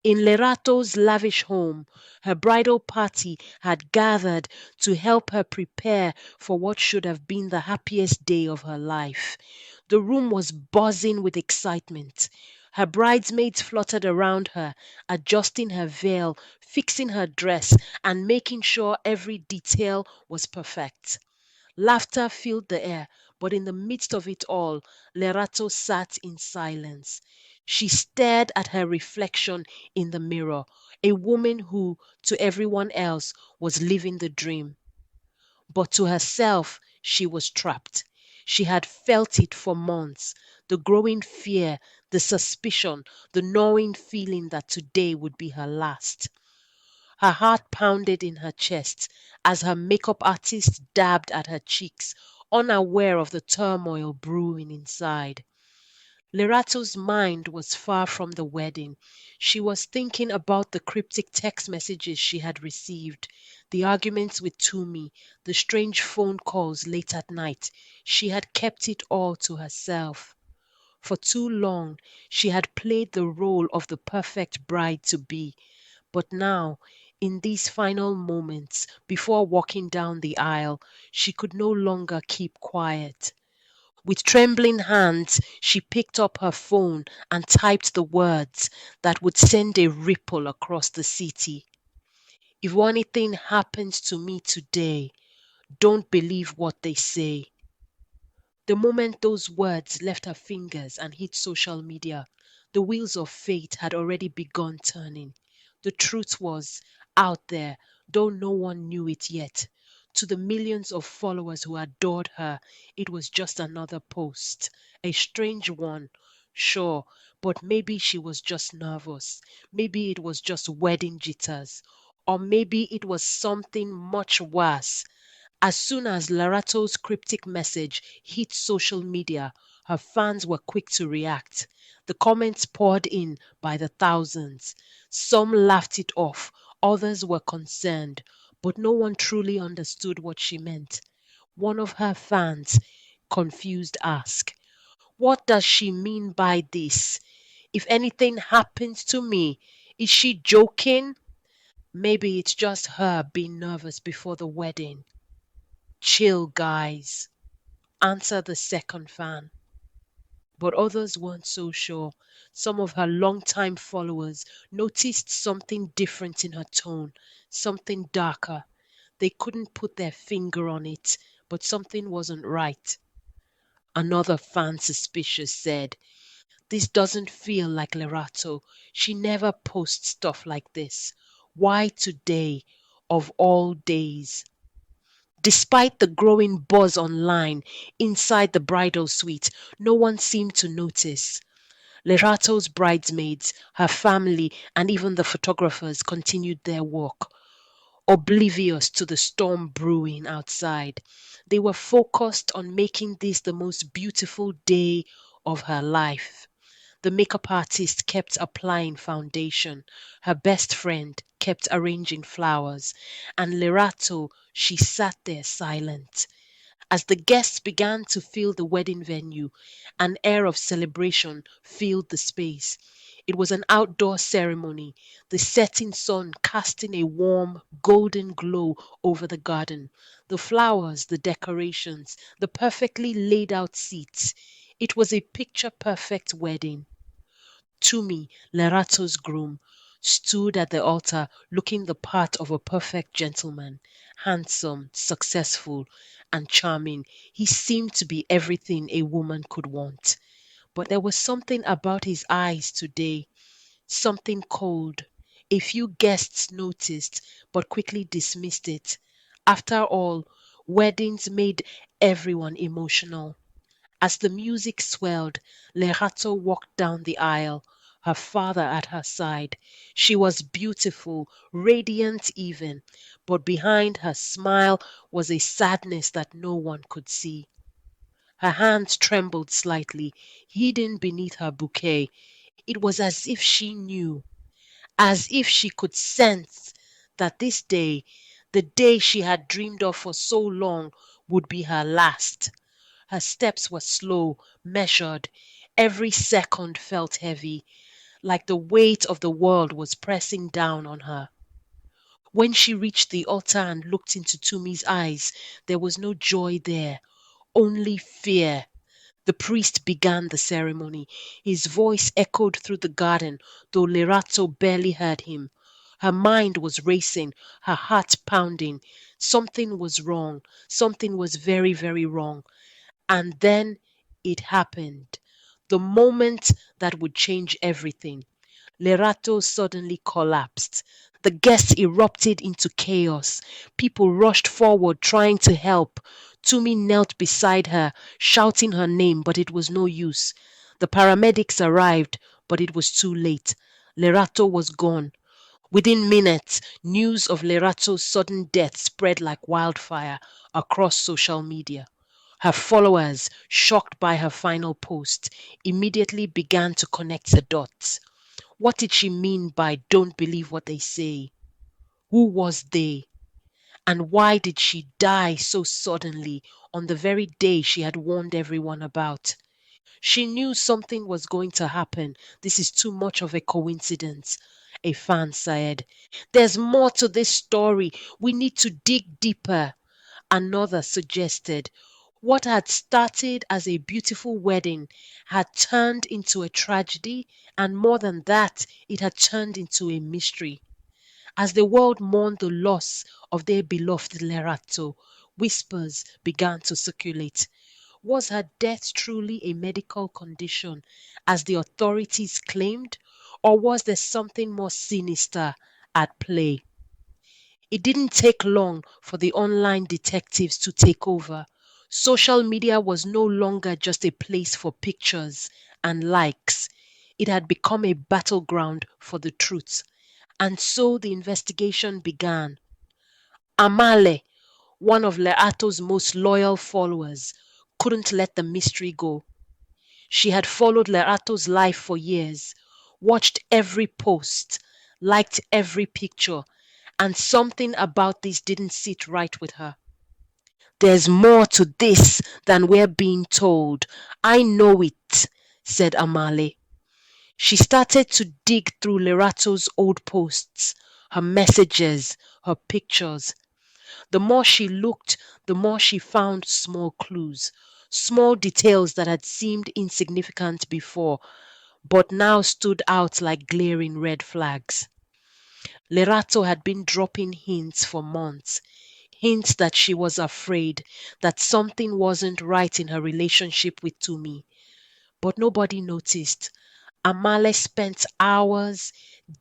In Lerato's lavish home, her bridal party had gathered to help her prepare for what should have been the happiest day of her life. The room was buzzing with excitement. Her bridesmaids fluttered around her, adjusting her veil, fixing her dress, and making sure every detail was perfect. Laughter filled the air, but in the midst of it all, Lerato sat in silence. She stared at her reflection in the mirror, a woman who, to everyone else, was living the dream. But to herself, she was trapped. She had felt it for months, the growing fear, the suspicion, the gnawing feeling that today would be her last. Her heart pounded in her chest as her makeup artist dabbed at her cheeks, unaware of the turmoil brewing inside. Lerato's mind was far from the wedding. She was thinking about the cryptic text messages she had received, the arguments with Tumi, the strange phone calls late at night. She had kept it all to herself. For too long, she had played the role of the perfect bride to be. But now, in these final moments, before walking down the aisle, she could no longer keep quiet. With trembling hands, she picked up her phone and typed the words that would send a ripple across the city. If anything happens to me today, don't believe what they say. The moment those words left her fingers and hit social media, the wheels of fate had already begun turning. The truth was out there, though no one knew it yet. To the millions of followers who adored her, it was just another post. A strange one, sure, but maybe she was just nervous. Maybe it was just wedding jitters. Or maybe it was something much worse. As soon as Larato's cryptic message hit social media, her fans were quick to react. The comments poured in by the thousands. Some laughed it off, others were concerned, but no one truly understood what she meant. One of her fans, confused, asked, "What does she mean by this? If anything happens to me, is she joking? Maybe it's just her being nervous before the wedding." "Chill, guys," answered the second fan. But others weren't so sure. Some of her longtime followers noticed something different in her tone, something darker. They couldn't put their finger on it, but something wasn't right. Another fan, suspicious, said, "This doesn't feel like Lerato. She never posts stuff like this. Why today, of all days?" Despite the growing buzz online inside the bridal suite, no one seemed to notice. Lerato's bridesmaids, her family, and even the photographers continued their work, oblivious to the storm brewing outside. They were focused on making this the most beautiful day of her life. The makeup artist kept applying foundation. Her best friend kept arranging flowers. And Lerato, she sat there silent. As the guests began to fill the wedding venue, an air of celebration filled the space. It was an outdoor ceremony, the setting sun casting a warm, golden glow over the garden. The flowers, the decorations, the perfectly laid out seats. It was a picture perfect wedding. Tumi, Lerato's groom, stood at the altar looking the part of a perfect gentleman, handsome, successful, and charming. He seemed to be everything a woman could want. But there was something about his eyes today, something cold. A few guests noticed, but quickly dismissed it. After all, weddings made everyone emotional. As the music swelled, Lerato walked down the aisle, her father at her side. She was beautiful, radiant even, but behind her smile was a sadness that no one could see. Her hands trembled slightly, hidden beneath her bouquet. It was as if she knew, as if she could sense that this day, the day she had dreamed of for so long, would be her last. Her steps were slow, measured. Every second felt heavy. like the weight of the world was pressing down on her. When she reached the altar and looked into Tumi's eyes, there was no joy there, only fear. The priest began the ceremony. His voice echoed through the garden, though Lerato barely heard him. Her mind was racing, her heart pounding. Something was wrong. Something was very, very wrong. And then it happened. The moment that would change everything. Lerato suddenly collapsed. The guests erupted into chaos. People rushed forward trying to help. Tumi knelt beside her, shouting her name, but it was no use. The paramedics arrived, but it was too late. Lerato was gone. Within minutes, news of Lerato's sudden death spread like wildfire across social media. Her followers, shocked by her final post, immediately began to connect the dots. What did she mean by don't believe what they say? Who was they? And why did she die so suddenly on the very day she had warned everyone about? She knew something was going to happen. This is too much of a coincidence. A fan said, "There's more to this story. We need to dig deeper." Another suggested, what had started as a beautiful wedding had turned into a tragedy, and more than that, it had turned into a mystery. As the world mourned the loss of their beloved Lerato, whispers began to circulate. Was her death truly a medical condition, as the authorities claimed, or was there something more sinister at play? It didn't take long for the online detectives to take over. Social media was no longer just a place for pictures and likes. It had become a battleground for the truth. And so the investigation began. Amale, one of Leato's most loyal followers, couldn't let the mystery go. She had followed Leato's life for years, watched every post, liked every picture, and something about this didn't sit right with her. "There's more to this than we're being told. I know it," said Amale. She started to dig through Lerato's old posts, her messages, her pictures. The more she looked, the more she found small clues, small details that had seemed insignificant before, but now stood out like glaring red flags. Lerato had been dropping hints for months, hints that she was afraid, that something wasn't right in her relationship with Tumi. But nobody noticed. Amale spent hours,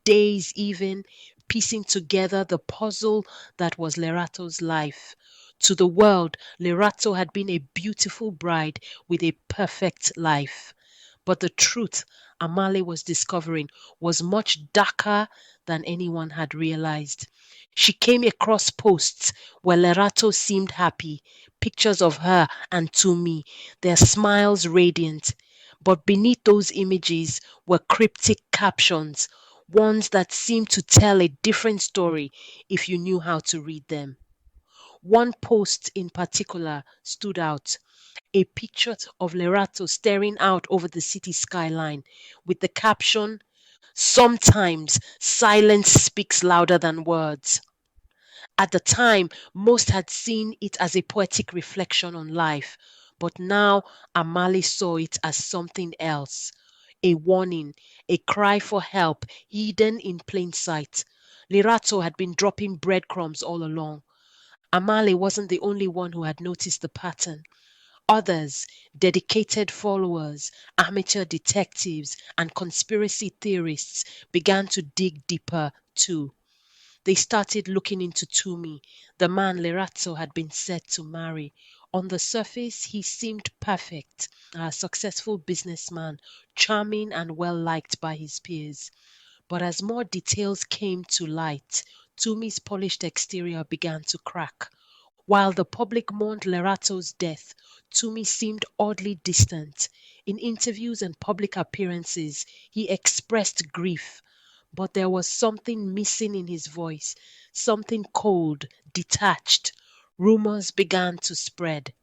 days even, piecing together the puzzle that was Lerato's life. To the world, Lerato had been a beautiful bride with a perfect life. But the truth Amale was discovering was much darker than anyone had realized. She came across posts where Lerato seemed happy, pictures of her and Tumi, their smiles radiant. But beneath those images were cryptic captions, ones that seemed to tell a different story if you knew how to read them. One post in particular stood out, a picture of Lerato staring out over the city skyline with the caption, "Sometimes silence speaks louder than words." At the time, most had seen it as a poetic reflection on life, but now Amali saw it as something else. A warning, a cry for help hidden in plain sight. Lerato had been dropping breadcrumbs all along. Amali wasn't the only one who had noticed the pattern. Others, dedicated followers, amateur detectives, and conspiracy theorists began to dig deeper too. They started looking into Tumi, the man Lerato had been said to marry. On the surface, he seemed perfect, a successful businessman, charming and well liked by his peers. But as more details came to light, Tumi's polished exterior began to crack. While the public mourned Lerato's death, Tumi seemed oddly distant. In interviews and public appearances, he expressed grief, but there was something missing in his voice, something cold, detached. Rumors began to spread.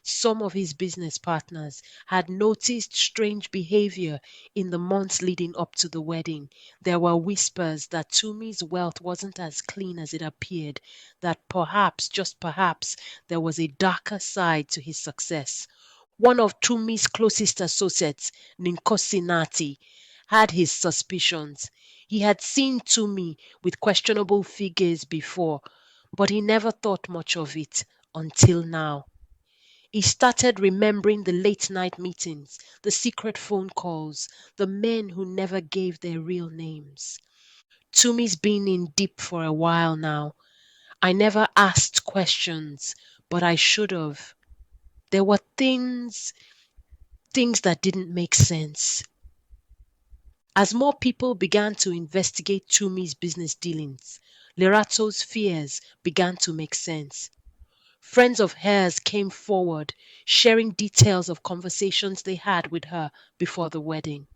Some of his business partners had noticed strange behavior in the months leading up to the wedding. There were whispers that Tumi's wealth wasn't as clean as it appeared, that perhaps, just perhaps, there was a darker side to his success. One of Tumi's closest associates, Ninkosinati, had his suspicions. He had seen Tumi with questionable figures before, but he never thought much of it until now. He started remembering the late night meetings, the secret phone calls, the men who never gave their real names. Tumi's been in deep for a while now. I never asked questions, but I should have. There were things that didn't make sense. As more people began to investigate Tumi's business dealings, Lerato's fears began to make sense. Friends of hers came forward, sharing details of conversations they had with her before the wedding.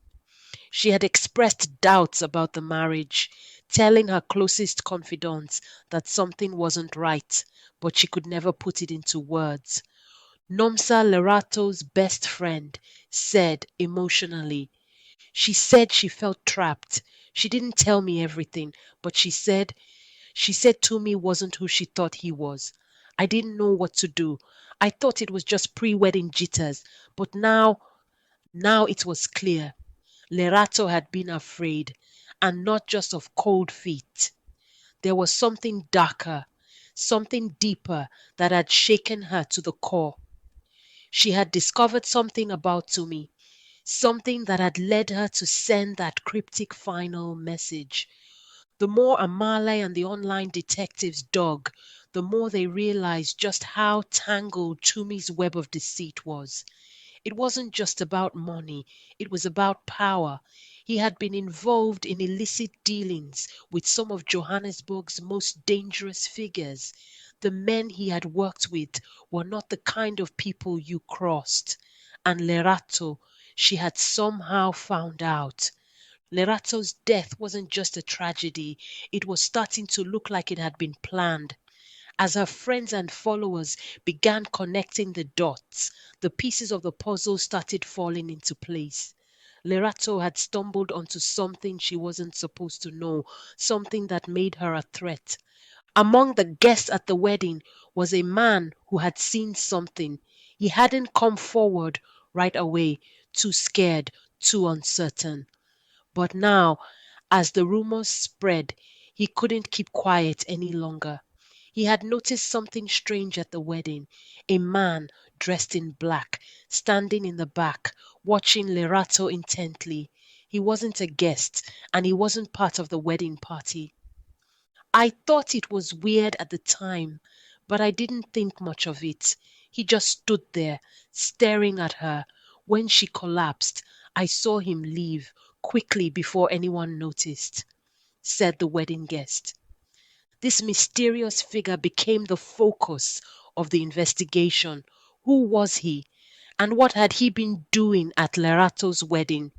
She had expressed doubts about the marriage, telling her closest confidants that something wasn't right, but she could never put it into words. Nomsa Lerato's best friend said emotionally, she said she felt trapped. She didn't tell me everything, but she said Tumi wasn't who she thought he was. I didn't know what to do. I thought it was just pre-wedding jitters, but now it was clear. Lerato had been afraid, and not just of cold feet. There was something darker, something deeper that had shaken her to the core. She had discovered something about Tumi, something that had led her to send that cryptic final message. The more Amale and the online detectives dug, the more they realized just how tangled Tumi's web of deceit was. It wasn't just about money, it was about power. He had been involved in illicit dealings with some of Johannesburg's most dangerous figures. The men he had worked with were not the kind of people you crossed. And Lerato, she had somehow found out. Lerato's death wasn't just a tragedy, it was starting to look like it had been planned. As her friends and followers began connecting the dots, the pieces of the puzzle started falling into place. Lerato had stumbled onto something she wasn't supposed to know, something that made her a threat. Among the guests at the wedding was a man who had seen something. He hadn't come forward right away, too scared, too uncertain. But now, as the rumors spread, he couldn't keep quiet any longer. He had noticed something strange at the wedding. A man dressed in black, standing in the back, watching Lerato intently. He wasn't a guest, and he wasn't part of the wedding party. I thought it was weird at the time, but I didn't think much of it. He just stood there, staring at her. When she collapsed, I saw him leave quickly before anyone noticed, said the wedding guest. This mysterious figure became the focus of the investigation. Who was he? And what had he been doing at Lerato's wedding?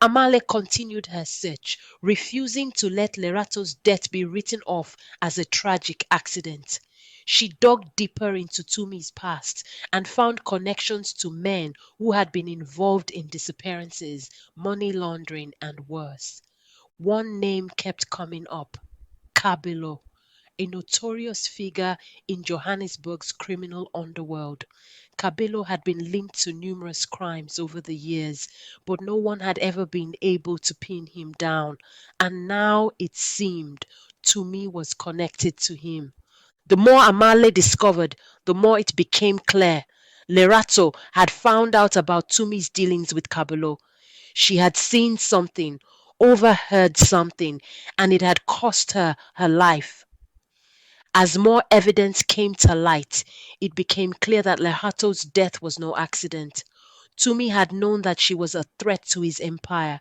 Amale continued her search, refusing to let Lerato's death be written off as a tragic accident. She dug deeper into Tumi's past and found connections to men who had been involved in disappearances, money laundering, and worse. One name kept coming up: Kabilo, a notorious figure in Johannesburg's criminal underworld. Kabilo had been linked to numerous crimes over the years, but no one had ever been able to pin him down. And now it seemed Tumi was connected to him. The more Amale discovered, the more it became clear. Lerato had found out about Tumi's dealings with Kabilo. She had seen something, overheard something, and it had cost her her life. As more evidence came to light, it became clear that Lerato's death was no accident. Tumi had known that she was a threat to his empire.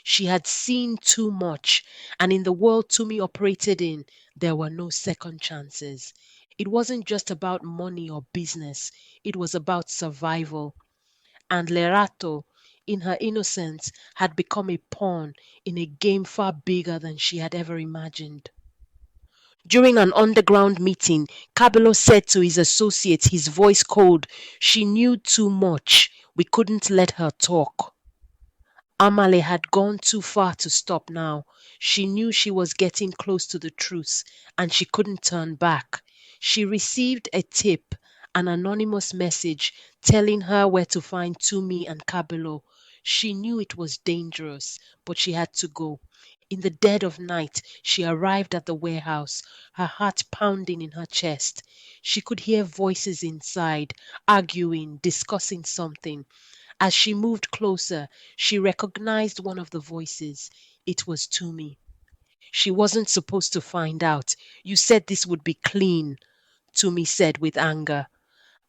She had seen too much, and in the world Tumi operated in, there were no second chances. It wasn't just about money or business, it was about survival. And Lerato, in her innocence, had become a pawn in a game far bigger than she had ever imagined. During an underground meeting, Cabello said to his associates, his voice cold, "She knew too much. We couldn't let her talk." Amale had gone too far to stop now. She knew she was getting close to the truth, and she couldn't turn back. She received a tip, an anonymous message telling her where to find Tumi and Cabello. She knew it was dangerous, but she had to go. In the dead of night, she arrived at the warehouse, her heart pounding in her chest. She could hear voices inside, arguing, discussing something. As she moved closer, she recognized one of the voices. It was Tumi. She wasn't supposed to find out. You said this would be clean, Tumi said with anger.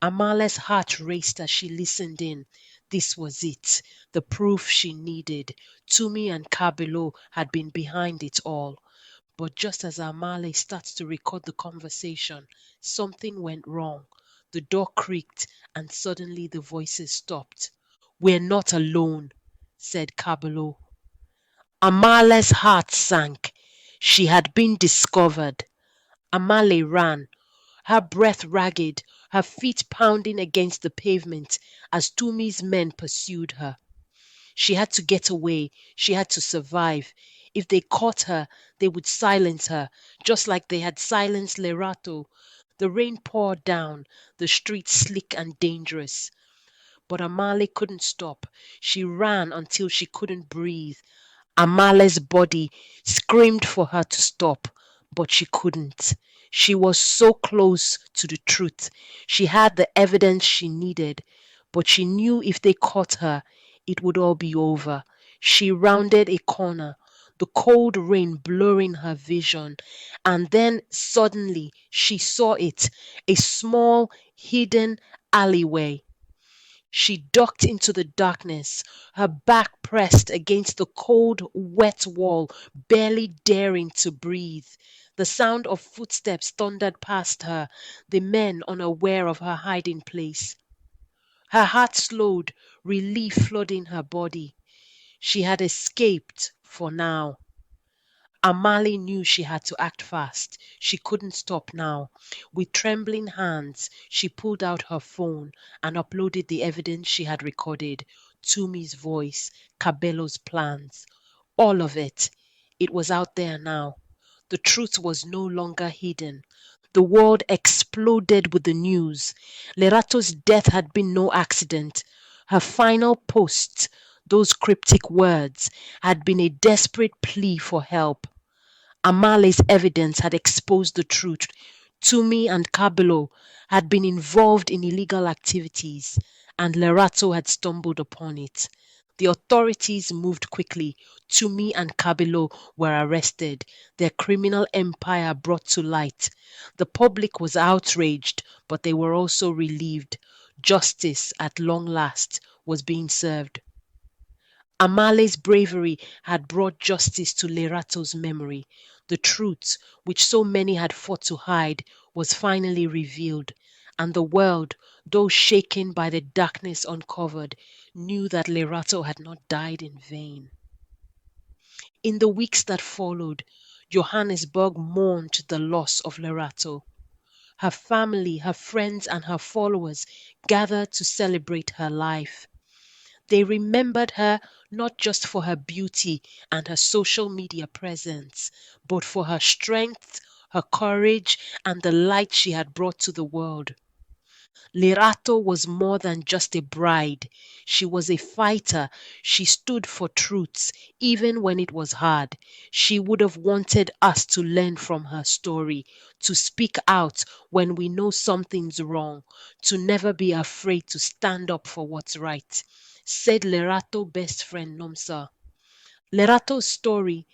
Amale's heart raced as she listened in. This was it, the proof she needed. Tumi and Kabilo had been behind it all. But just as Amale starts to record the conversation, something went wrong. The door creaked and suddenly the voices stopped. "We're not alone," said Kabalo. Amale's heart sank. She had been discovered. Amale ran, her breath ragged, her feet pounding against the pavement as Tumi's men pursued her. She had to get away. She had to survive. If they caught her, they would silence her, just like they had silenced Lerato. The rain poured down, the streets slick and dangerous. But Amale couldn't stop. She ran until she couldn't breathe. Amale's body screamed for her to stop, but she couldn't. She was so close to the truth. She had the evidence she needed, but she knew if they caught her, it would all be over. She rounded a corner, the cold rain blurring her vision, and then suddenly she saw it, a small, hidden alleyway. She ducked into the darkness, her back pressed against the cold, wet wall, barely daring to breathe. The sound of footsteps thundered past her, the men unaware of her hiding place. Her heart slowed, relief flooding her body. She had escaped for now. Amali knew she had to act fast. She couldn't stop now. With trembling hands, she pulled out her phone and uploaded the evidence she had recorded. Tumi's voice, Cabello's plans, all of it. It was out there now. The truth was no longer hidden. The world exploded with the news. Lerato's death had been no accident. Her final post, those cryptic words, had been a desperate plea for help. Amale's evidence had exposed the truth. Tumi and Cabello had been involved in illegal activities, and Lerato had stumbled upon it. The authorities moved quickly. Tumi and Cabello were arrested, their criminal empire brought to light. The public was outraged, but they were also relieved. Justice, at long last, was being served. Amale's bravery had brought justice to Lerato's memory. The truth, which so many had fought to hide, was finally revealed, and the world, though shaken by the darkness uncovered, knew that Lerato had not died in vain. In the weeks that followed, Johannesburg mourned the loss of Lerato. Her family, her friends, and her followers gathered to celebrate her life. They remembered her not just for her beauty and her social media presence, but for her strength, her courage, and the light she had brought to the world. Lerato was more than just a bride. She was a fighter. She stood for truths, even when it was hard. She would have wanted us to learn from her story, to speak out when we know something's wrong, to never be afraid to stand up for what's right, said Lerato best friend Nomsa. Lerato's story,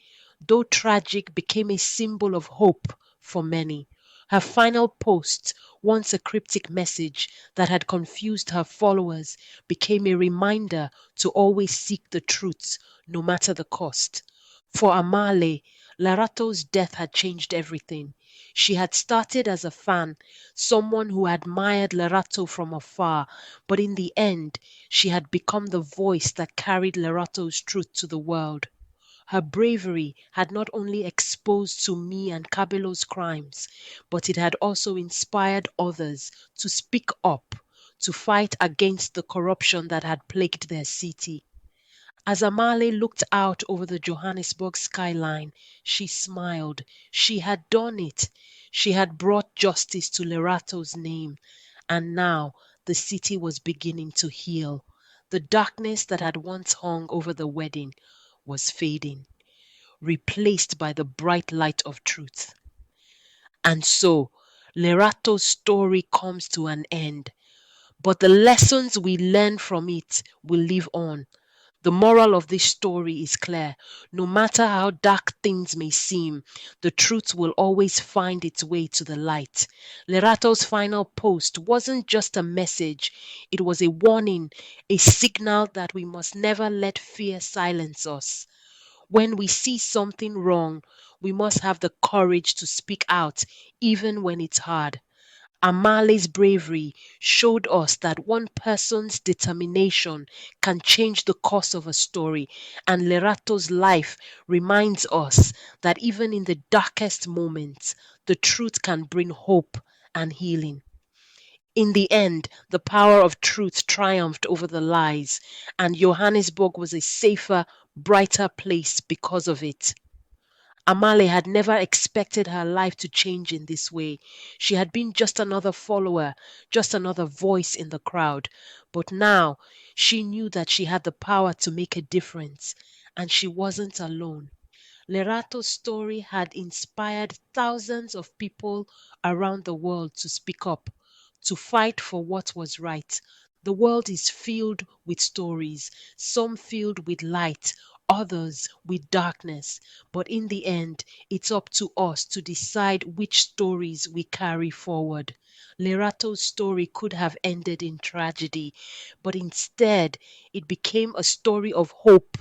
though tragic, became a symbol of hope for many. Her final post, once a cryptic message that had confused her followers, became a reminder to always seek the truth, no matter the cost. For Amale, Larato's death had changed everything. She had started as a fan, someone who admired Lerato from afar, but in the end, she had become the voice that carried Lerato's truth to the world. Her bravery had not only exposed Sumi and Kabelo's crimes, but it had also inspired others to speak up, to fight against the corruption that had plagued their city. As Amale looked out over the Johannesburg skyline, she smiled. She had done it. She had brought justice to Lerato's name, and now the city was beginning to heal. The darkness that had once hung over the wedding was fading, replaced by the bright light of truth. And so, Lerato's story comes to an end, but the lessons we learn from it will live on. The moral of this story is clear. No matter how dark things may seem, the truth will always find its way to the light. Lerato's final post wasn't just a message, it was a warning, a signal that we must never let fear silence us. When we see something wrong, we must have the courage to speak out, even when it's hard. Amale's bravery showed us that one person's determination can change the course of a story, and Lerato's life reminds us that even in the darkest moments, the truth can bring hope and healing. In the end, the power of truth triumphed over the lies, and Johannesburg was a safer, brighter place because of it. Amale had never expected her life to change in this way. She had been just another follower, just another voice in the crowd. But now she knew that she had the power to make a difference, and she wasn't alone. Lerato's story had inspired thousands of people around the world to speak up, to fight for what was right. The world is filled with stories, some filled with light, others with darkness. But in the end, it's up to us to decide which stories we carry forward. Lerato's story could have ended in tragedy, but instead, it became a story of hope,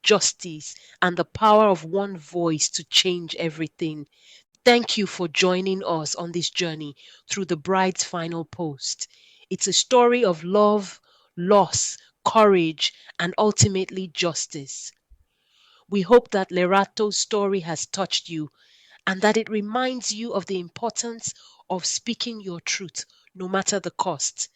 justice, and the power of one voice to change everything. Thank you for joining us on this journey through the bride's final post. It's a story of love, loss, courage, and ultimately justice. We hope that Lerato's story has touched you and that it reminds you of the importance of speaking your truth, no matter the cost.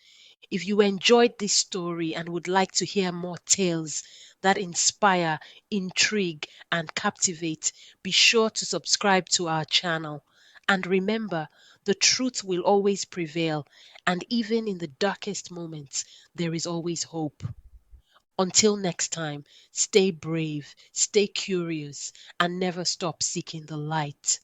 If you enjoyed this story and would like to hear more tales that inspire, intrigue, and captivate, be sure to subscribe to our channel. And remember, the truth will always prevail, and even in the darkest moments, there is always hope. Until next time, stay brave, stay curious, and never stop seeking the light.